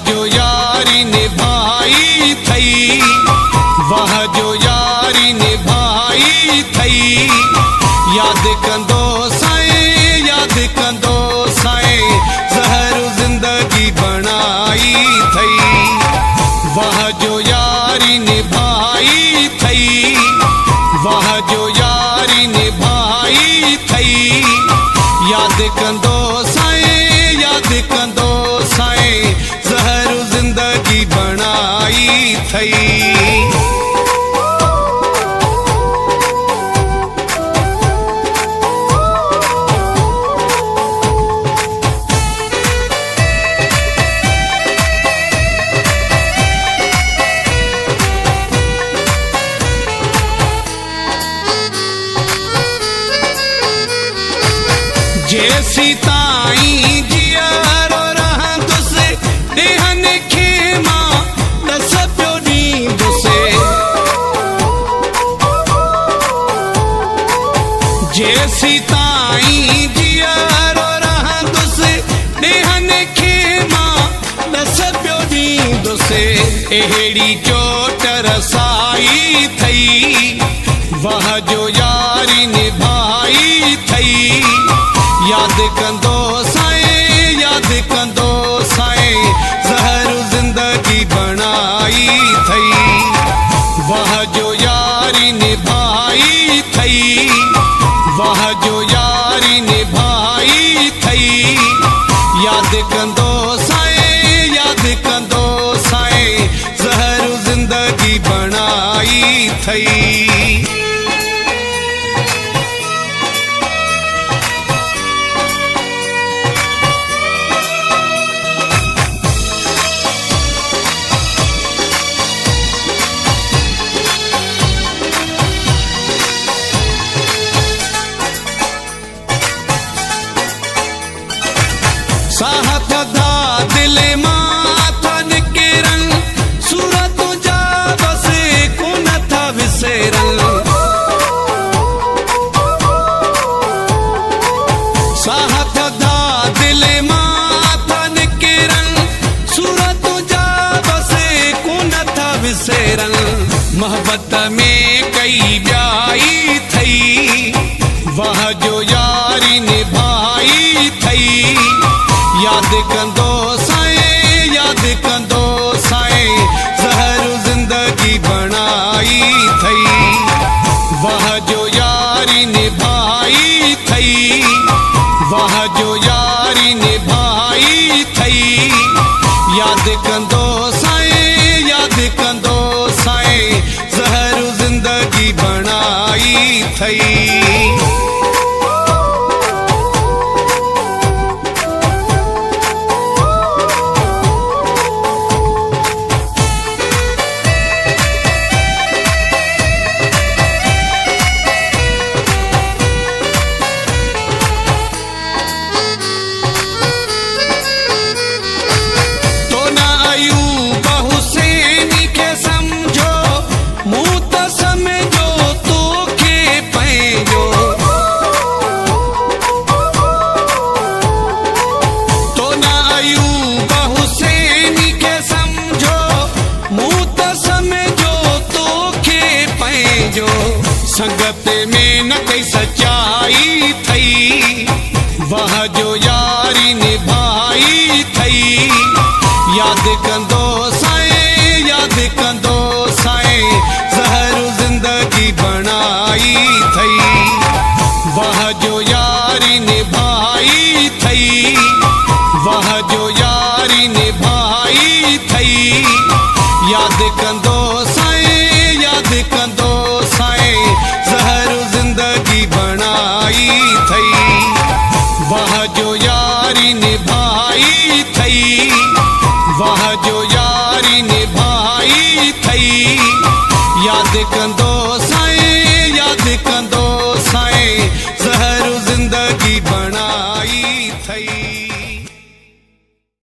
जो यारी निभाई थई, वह जो यारी निभाई थई, याद कंदो साईं, याद कंदो साईं, ज़हर जिंदगी बनाई थई। वह जो यारी निभाई थई, वह जो यारी निभाई थई, याद कंदो साईं, याद कंदो साईं, ज़हर जिंदगी बनाई थई। जैसी ताई जियारो रहंदुसे देहन खेमा दस पियो ॾींदुसे। जैसी ताई जियारो रहंदुसे देहन खेमा दस पियो ॾींदुसे। अहिड़ी चोट रसाई थई, वह जो यारी निभाई थई, याद कंदो साईं, याद कंदो साईं, ज़हर जिंदगी बनाई थई। वह जो यारी निभाई थई, वह जो यारी निभाई थई, याद कंदो साईं, याद कंदो साईं, ज़हर जिंदगी बनाई थई। साहत दा दिल माथन किरन, सूरत जा बसे कोन था विसेरन। साहत दा दिल माथन किरन, सूरत जा बसे कोन था विसेरन। मोहब्बत में कई ब्याई थई, वह जो यारी निभाई थई, याद कंदो साईं, याद कंदो साईं, ज़हर जिंदगी बनाई थई। वह जो यारी निभाई थई, वह जो यारी निभाई थई, याद कंदो साईं, याद कंदो साईं, ज़हर जिंदगी बनाई थई। संगत में न कई सच्चाई थई, वह जो यारी निभाई थई, याद कंदो साईं, याद कंदो साईं, ज़हर जिंदगी बनाई थई। वह जो यारी निभाई थई, वह जो यारी निभाई थई, याद कंदो साईं, याद कंदो साईं, ज़हर जिंदगी बनाई थई। वह जो यारी निभाई थई, वह जो यारी निभाई थई, याद कंदो साईं, याद कंदो साईं, ज़हर जिंदगी बनाई थई।